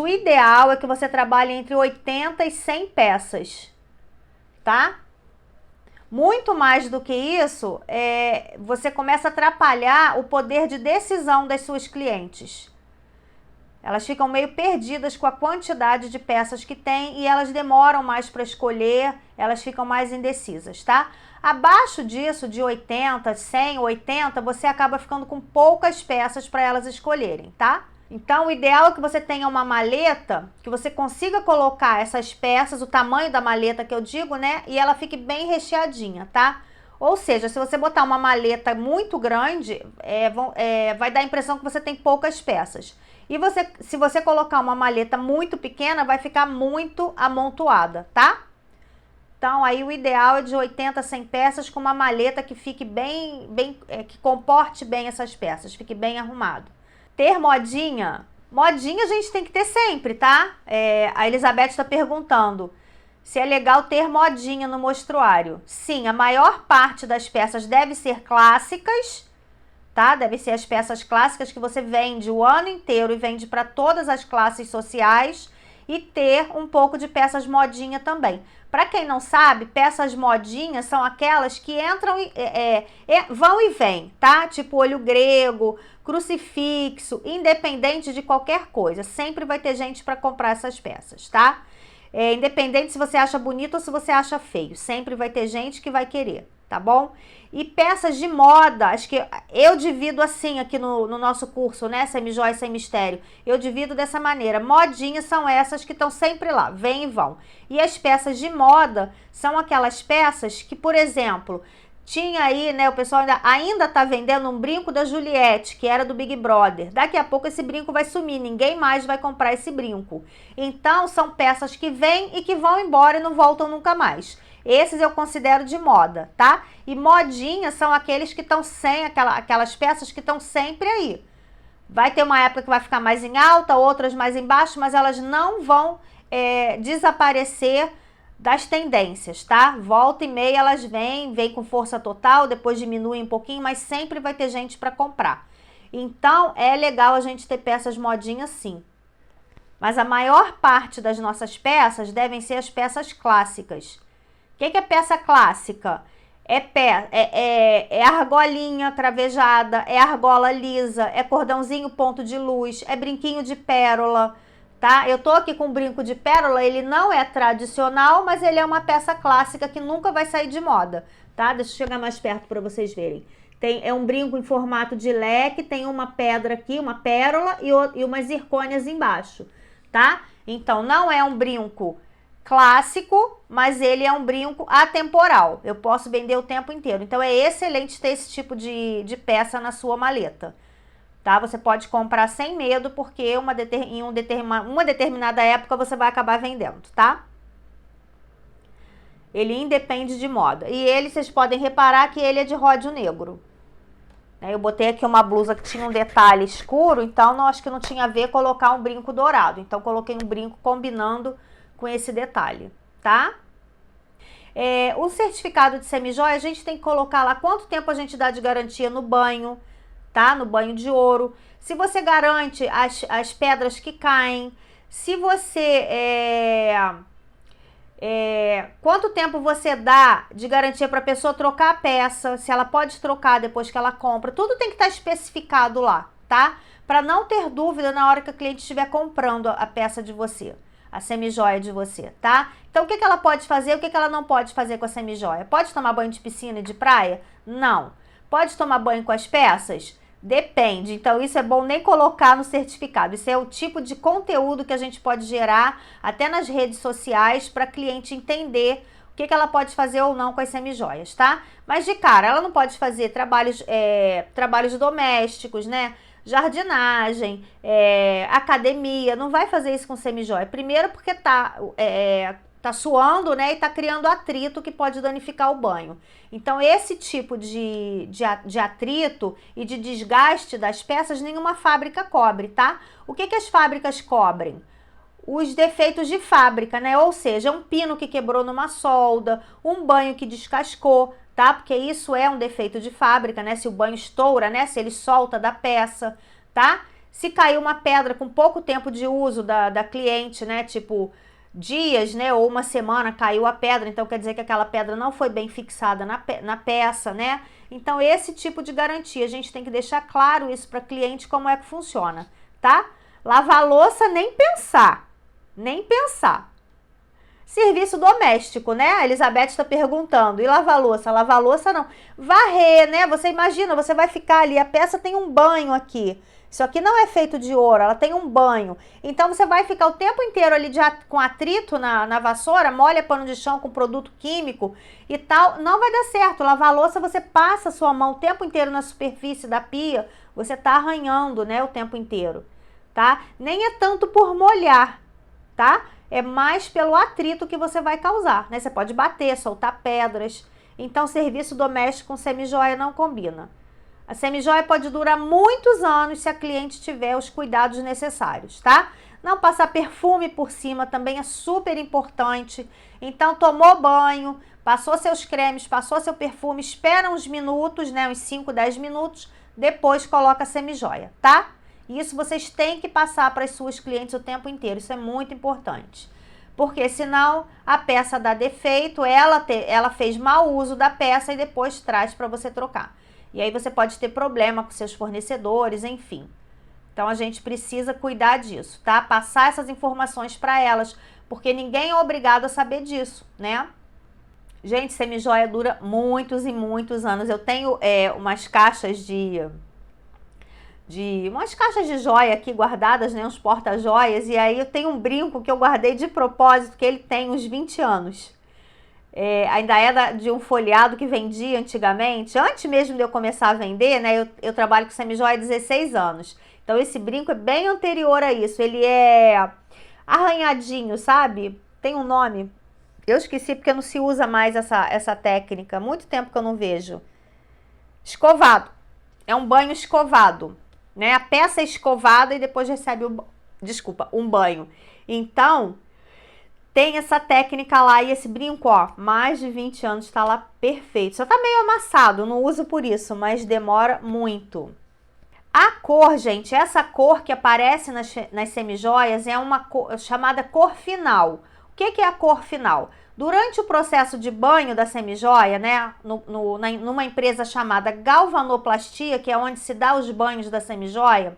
ideal é que você trabalhe entre 80 e 100 peças, tá? Muito mais do que isso, você começa a atrapalhar o poder de decisão das suas clientes. Elas ficam meio perdidas com a quantidade de peças que tem e elas demoram mais para escolher, elas ficam mais indecisas, tá? Abaixo disso, de 80, 100, 80, você acaba ficando com poucas peças para elas escolherem, tá? Então, o ideal é que você tenha uma maleta, que você consiga colocar essas peças, o tamanho da maleta que eu digo, né? E ela fique bem recheadinha, tá? Ou seja, se você botar uma maleta muito grande, vai dar a impressão que você tem poucas peças. E se você colocar uma maleta muito pequena, vai ficar muito amontoada, tá? Então, aí o ideal é de 80 a 100 peças com uma maleta que fique que comporte bem essas peças, fique bem arrumado. Ter modinha? Modinha a gente tem que ter sempre, tá? A Elizabeth está perguntando se é legal ter modinha no mostruário. Sim, a maior parte das peças deve ser clássicas, tá? Deve ser as peças clássicas que você vende o ano inteiro e vende para todas as classes sociais, e ter um pouco de peças modinha também. Para quem não sabe, peças modinhas são aquelas que entram vão e vêm, tá? Tipo olho grego, crucifixo, independente de qualquer coisa. Sempre vai ter gente para comprar essas peças, tá? Independente se você acha bonito ou se você acha feio. Sempre vai ter gente que vai querer, tá bom? E peças de moda, acho que eu divido assim aqui no nosso curso, né? Semijoia sem mistério. Eu divido dessa maneira. Modinhas são essas que estão sempre lá, vêm e vão. E as peças de moda são aquelas peças que, por exemplo, tinha aí, né? O pessoal ainda tá vendendo um brinco da Juliette, que era do Big Brother. Daqui a pouco esse brinco vai sumir, ninguém mais vai comprar esse brinco. Então, são peças que vêm e que vão embora e não voltam nunca mais. Esses eu considero de moda, tá? E modinha são aqueles que estão sem, aquelas peças que estão sempre aí. Vai ter uma época que vai ficar mais em alta, outras mais embaixo, mas elas não vão desaparecer das tendências, tá? Volta e meia elas vêm com força total, depois diminuem um pouquinho, mas sempre vai ter gente para comprar. Então, é legal a gente ter peças modinhas sim. Mas a maior parte das nossas peças devem ser as peças clássicas. O que é peça clássica? É argolinha cravejada, é argola lisa, é cordãozinho ponto de luz, é brinquinho de pérola, tá? Eu tô aqui com um brinco de pérola, ele não é tradicional, mas ele é uma peça clássica que nunca vai sair de moda, tá? Deixa eu chegar mais perto para vocês verem. É um brinco em formato de leque, tem uma pedra aqui, uma pérola e umas zircônias embaixo, tá? Então, não é um brinco clássico, mas ele é um brinco atemporal. Eu posso vender o tempo inteiro. Então, é excelente ter esse tipo de peça na sua maleta, tá? Você pode comprar sem medo, porque em uma determinada época você vai acabar vendendo, tá? Ele independe de moda. E ele, vocês podem reparar que ele é de ródio negro. Eu botei aqui uma blusa que tinha um detalhe escuro, então acho que não tinha a ver colocar um brinco dourado. Então, coloquei um brinco combinando com esse detalhe, tá? O certificado de semijoia, a gente tem que colocar lá quanto tempo a gente dá de garantia no banho, tá? No banho de ouro. Se você garante as pedras que caem, se você... quanto tempo você dá de garantia para a pessoa trocar a peça, se ela pode trocar depois que ela compra, tudo tem que estar especificado lá, tá? Para não ter dúvida na hora que a cliente estiver comprando a peça de você, a semijoia de você, tá? Então, o que ela pode fazer, o que ela não pode fazer com a semijoia? Pode tomar banho de piscina e de praia? Não. Pode tomar banho com as peças? Depende. Então, isso é bom nem colocar no certificado. Isso é o tipo de conteúdo que a gente pode gerar até nas redes sociais para a cliente entender o que ela pode fazer ou não com as semijoias, tá? Mas de cara, ela não pode fazer trabalhos domésticos, né? Jardinagem, academia, não vai fazer isso com semijoia. Primeiro porque tá suando, né, e tá criando atrito que pode danificar o banho. Então, esse tipo de atrito e de desgaste das peças, nenhuma fábrica cobre, tá? O que as fábricas cobrem? Os defeitos de fábrica, né? Ou seja, um pino que quebrou numa solda, um banho que descascou, tá? Porque isso é um defeito de fábrica, né? Se o banho estoura, né? Se ele solta da peça, tá? Se caiu uma pedra com pouco tempo de uso da cliente, né, tipo dias, né, ou uma semana caiu a pedra, então quer dizer que aquela pedra não foi bem fixada na peça, né? Então esse tipo de garantia, a gente tem que deixar claro isso para cliente como é que funciona, tá? Lavar louça nem pensar, nem pensar. Serviço doméstico, né? A Elizabeth está perguntando. E lavar louça? Lavar louça não. Varrer, né? Você imagina, você vai ficar ali, a peça tem um banho aqui. Isso aqui não é feito de ouro, ela tem um banho. Então você vai ficar o tempo inteiro ali com atrito na vassoura, molha pano de chão com produto químico e tal. Não vai dar certo. Lavar louça, você passa a sua mão o tempo inteiro na superfície da pia, você tá arranhando, né, o tempo inteiro, tá? Nem é tanto por molhar, tá? É mais pelo atrito que você vai causar, né? Você pode bater, soltar pedras. Então, serviço doméstico com semijoia não combina. A semijoia pode durar muitos anos se a cliente tiver os cuidados necessários, tá? Não passar perfume por cima também é super importante. Então, tomou banho, passou seus cremes, passou seu perfume, espera uns minutos, né? Uns 5, 10 minutos, depois coloca a semijoia, tá? Isso vocês têm que passar para as suas clientes o tempo inteiro, isso é muito importante. Porque senão a peça dá defeito, ela fez mau uso da peça e depois traz para você trocar. E aí você pode ter problema com seus fornecedores, enfim. Então a gente precisa cuidar disso, tá? Passar essas informações para elas, porque ninguém é obrigado a saber disso, né? Gente, semijoia dura muitos e muitos anos. Eu tenho umas caixas umas caixas de joia aqui guardadas, né, uns porta-joias, e aí eu tenho um brinco que eu guardei de propósito, que ele tem uns 20 anos. Ainda é de um folheado que vendia antigamente, antes mesmo de eu começar a vender, né, eu trabalho com semijoia há 16 anos. Então esse brinco é bem anterior a isso, ele é arranhadinho, sabe? Tem um nome, eu esqueci porque não se usa mais essa técnica, muito tempo que eu não vejo. Escovado, é um banho escovado. Né? A peça é escovada e depois recebe um banho. Então, tem essa técnica lá e esse brinco, ó, mais de 20 anos, está lá perfeito. Só tá meio amassado, não uso por isso, mas demora muito. A cor, gente, essa cor que aparece nas semijoias é uma cor chamada cor final. O que é a cor final? Durante o processo de banho da semijoia, né, numa empresa chamada galvanoplastia, que é onde se dá os banhos da semijoia,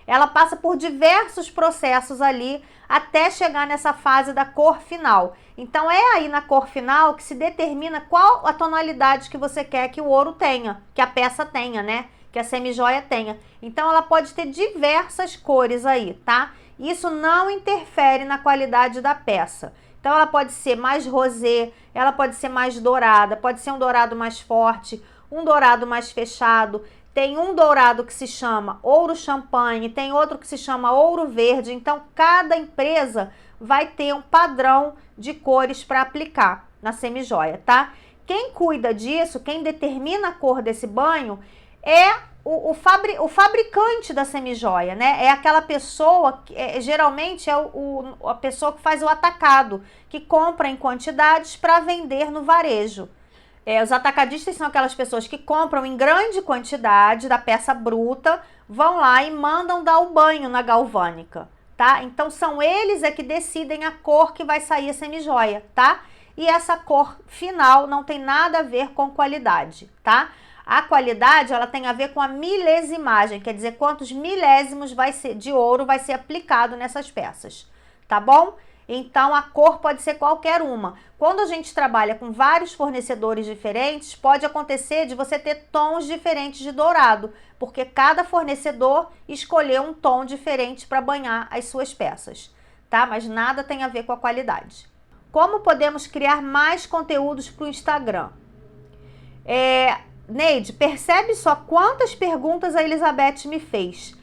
ela passa por diversos processos ali até chegar nessa fase da cor final. Então é aí na cor final que se determina qual a tonalidade que você quer que o ouro tenha, que a peça tenha, né, que a semijoia tenha. Então ela pode ter diversas cores aí, tá? Isso não interfere na qualidade da peça. Então ela pode ser mais rosé, ela pode ser mais dourada, pode ser um dourado mais forte, um dourado mais fechado. Tem um dourado que se chama ouro champanhe, tem outro que se chama ouro verde. Então cada empresa vai ter um padrão de cores para aplicar na semijoia, tá? Quem cuida disso, quem determina a cor desse banho é o fabricante da semijoia, né? É aquela pessoa, geralmente é a pessoa que faz o atacado, que compra em quantidades para vender no varejo. Os atacadistas são aquelas pessoas que compram em grande quantidade da peça bruta, vão lá e mandam dar o banho na galvânica, tá? Então são eles que decidem a cor que vai sair a semijoia, tá? E essa cor final não tem nada a ver com qualidade, tá? A qualidade, ela tem a ver com a milesimagem, quer dizer, quantos milésimos de ouro vai ser aplicado nessas peças, tá bom? Então, a cor pode ser qualquer uma. Quando a gente trabalha com vários fornecedores diferentes, pode acontecer de você ter tons diferentes de dourado, porque cada fornecedor escolheu um tom diferente para banhar as suas peças, tá? Mas nada tem a ver com a qualidade. Como podemos criar mais conteúdos para o Instagram? Neide, percebe só quantas perguntas a Elizabeth me fez.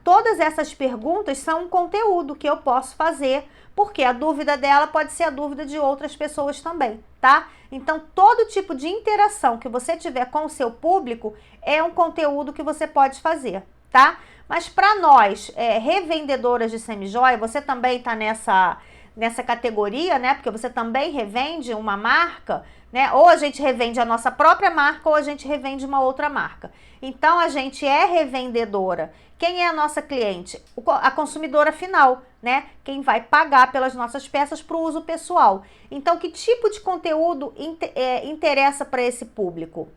Todas essas perguntas são um conteúdo que eu posso fazer, porque a dúvida dela pode ser a dúvida de outras pessoas também, tá? Então, todo tipo de interação que você tiver com o seu público é um conteúdo que você pode fazer, tá? Mas para nós, revendedoras de semijoia, você também está nessa categoria, né? Porque você também revende uma marca, né? Ou a gente revende a nossa própria marca ou a gente revende uma outra marca. Então a gente é revendedora. Quem é a nossa cliente? A consumidora final, né? Quem vai pagar pelas nossas peças para o uso pessoal. Então, que tipo de conteúdo interessa para esse público?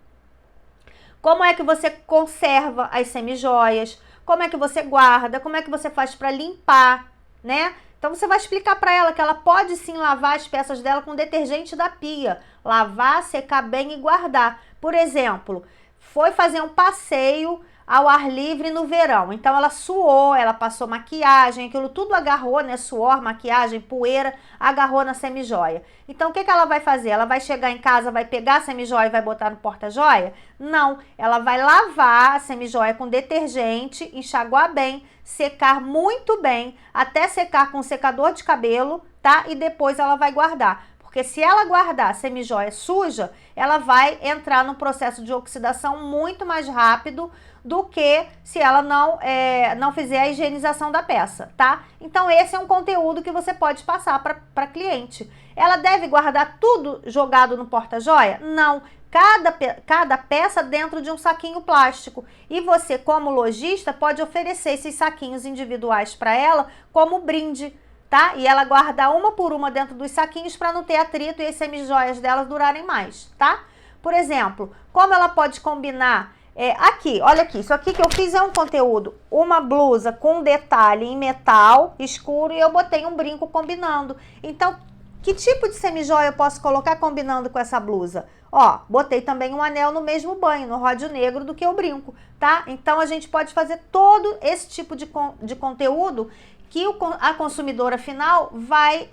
Como é que você conserva as semijoias? Como é que você guarda? Como é que você faz para limpar, né? Então você vai explicar para ela que ela pode sim lavar as peças dela com detergente da pia, lavar, secar bem e guardar. Por exemplo, foi fazer um passeio ao ar livre no verão, então ela suou, ela passou maquiagem, aquilo tudo agarrou, né? Suor, maquiagem, poeira, agarrou na semijoia. Então o que ela vai fazer? Ela vai chegar em casa, vai pegar a semijoia e vai botar no porta-joia? Não, ela vai lavar a semijoia com detergente, enxaguar bem, secar muito bem, até secar com um secador de cabelo, tá? E depois ela vai guardar. Porque se ela guardar a semijoia suja, ela vai entrar num processo de oxidação muito mais rápido do que se ela não fizer a higienização da peça, tá? Então esse é um conteúdo que você pode passar para cliente. Ela deve guardar tudo jogado no porta-joia? Não. Cada peça dentro de um saquinho plástico. E você, como lojista, pode oferecer esses saquinhos individuais para ela como brinde, tá? E ela guardar uma por uma dentro dos saquinhos para não ter atrito e as semijoias delas durarem mais, tá? Por exemplo, como ela pode combinar aqui, olha aqui, isso aqui que eu fiz é um conteúdo, uma blusa com detalhe em metal escuro e eu botei um brinco combinando. Então, que tipo de semijoia eu posso colocar combinando com essa blusa? Ó, botei também um anel no mesmo banho, no ródio negro do que o brinco, tá? Então, a gente pode fazer todo esse tipo de conteúdo que a consumidora final vai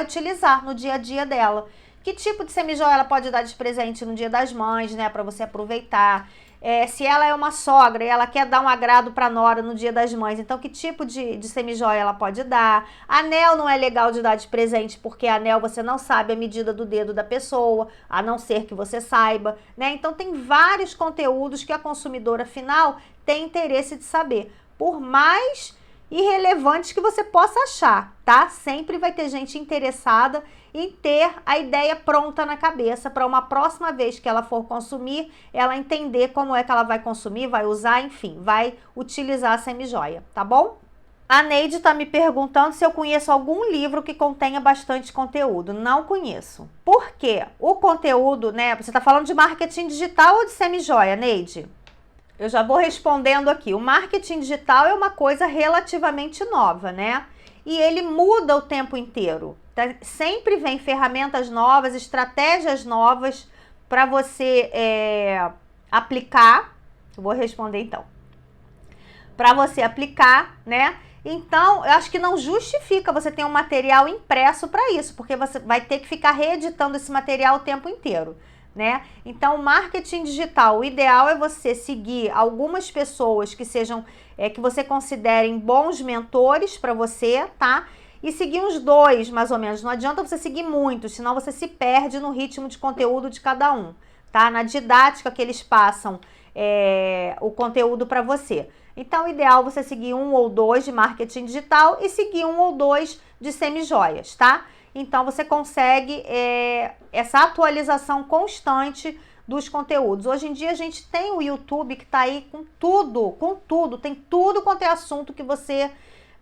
utilizar no dia a dia dela. Que tipo de semijoia ela pode dar de presente no Dia das Mães, né, para você aproveitar? Se ela é uma sogra e ela quer dar um agrado para a nora no Dia das Mães, então que tipo de semijoia ela pode dar? Anel não é legal de dar de presente, porque anel você não sabe a medida do dedo da pessoa, a não ser que você saiba, né? Então tem vários conteúdos que a consumidora final tem interesse de saber. Por mais irrelevantes que você possa achar, tá? Sempre vai ter gente interessada em ter a ideia pronta na cabeça para uma próxima vez que ela for consumir, ela entender como é que ela vai consumir, vai usar, enfim, vai utilizar a semijoia, tá bom? A Neide tá me perguntando se eu conheço algum livro que contenha bastante conteúdo. Não conheço. Por quê? O conteúdo, né? Você tá falando de marketing digital ou de semijoia, Neide? Eu já vou respondendo aqui. O marketing digital é uma coisa relativamente nova, né? E ele muda o tempo inteiro. Sempre vem ferramentas novas, estratégias novas para você aplicar. Eu vou responder então. Para você aplicar, né? Então, eu acho que não justifica você ter um material impresso para isso, porque você vai ter que ficar reeditando esse material o tempo inteiro, né? Então, o marketing digital, o ideal é você seguir algumas pessoas que sejam, que você considerem bons mentores para você, tá? E seguir uns 2, mais ou menos. Não adianta você seguir muitos, senão você se perde no ritmo de conteúdo de cada um, tá? Na didática que eles passam o conteúdo para você. Então, o ideal é você seguir 1 ou 2 de marketing digital e seguir 1 ou 2 de semijoias, tá? Então, você consegue essa atualização constante dos conteúdos. Hoje em dia, a gente tem o YouTube que tá aí com tudo. Tem tudo quanto é assunto que você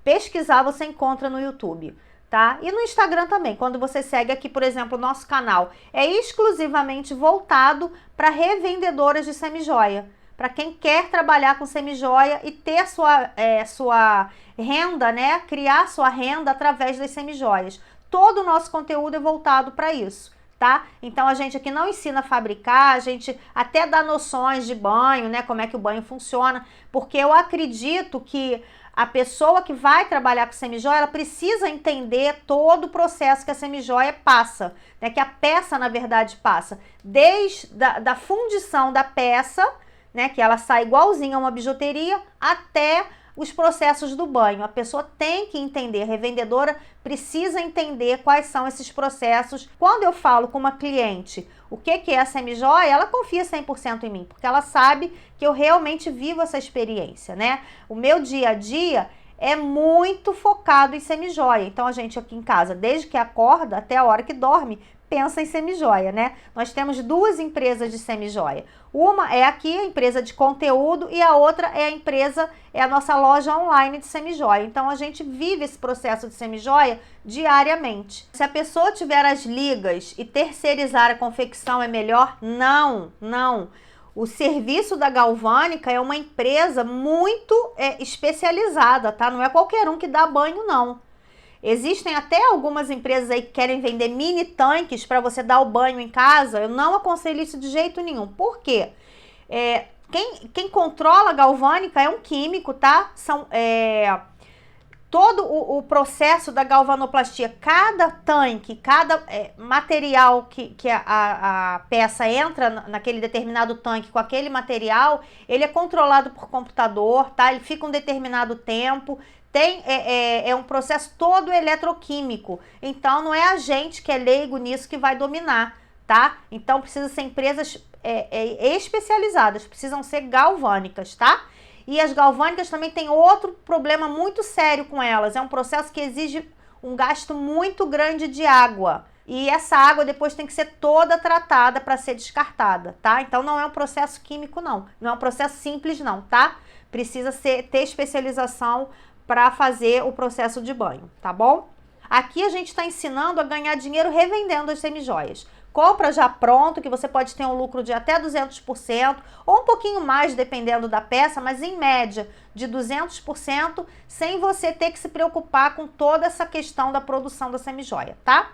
pesquisar, você encontra no YouTube, tá? E no Instagram também. Quando você segue aqui, por exemplo, o nosso canal é exclusivamente voltado para revendedoras de semijoia. Para quem quer trabalhar com semijoia e ter sua renda, né? Criar sua renda através das semijoias. Todo o nosso conteúdo é voltado para isso, tá? Então, a gente aqui não ensina a fabricar, a gente até dá noções de banho, né? Como é que o banho funciona, porque eu acredito que a pessoa que vai trabalhar com semijoia, ela precisa entender todo o processo que a semijoia passa, né? Que a peça, na verdade, passa. Desde da fundição da peça, né? Que ela sai igualzinha a uma bijuteria, até os processos do banho. A pessoa tem que entender, a revendedora precisa entender quais são esses processos. Quando eu falo com uma cliente o que é a semijoia, ela confia 100% em mim, porque ela sabe que eu realmente vivo essa experiência, né? O meu dia a dia é muito focado em semijoia. Então a gente aqui em casa, desde que acorda até a hora que dorme, pensa em semijoia, né? Nós temos duas empresas de semijoia. Uma é aqui a empresa de conteúdo e a outra é a nossa loja online de semijoia. Então a gente vive esse processo de semijoia diariamente. Se a pessoa tiver as ligas e terceirizar a confecção é melhor? Não, não. O serviço da Galvânica é uma empresa muito especializada, tá? Não é qualquer um que dá banho, não. Existem até algumas empresas aí que querem vender mini tanques para você dar o banho em casa. Eu não aconselho isso de jeito nenhum. Por quê? Quem controla a Galvânica é um químico, tá? Todo o processo da galvanoplastia, cada tanque, cada material que a peça entra naquele determinado tanque com aquele material, ele é controlado por computador, tá? Ele fica um determinado tempo. É um processo todo eletroquímico, então não é a gente que é leigo nisso que vai dominar, tá? Então precisa ser empresas especializadas, precisam ser galvânicas, tá? E as galvânicas também tem outro problema muito sério com elas, é um processo que exige um gasto muito grande de água. E essa água depois tem que ser toda tratada para ser descartada, tá? Então não é um processo químico não é um processo simples não, tá? Precisa ter especialização para fazer o processo de banho, tá bom? Aqui a gente está ensinando a ganhar dinheiro revendendo as semijoias. Compra já pronto, que você pode ter um lucro de até 200%, ou um pouquinho mais, dependendo da peça, mas em média de 200%, sem você ter que se preocupar com toda essa questão da produção da semijoia, tá?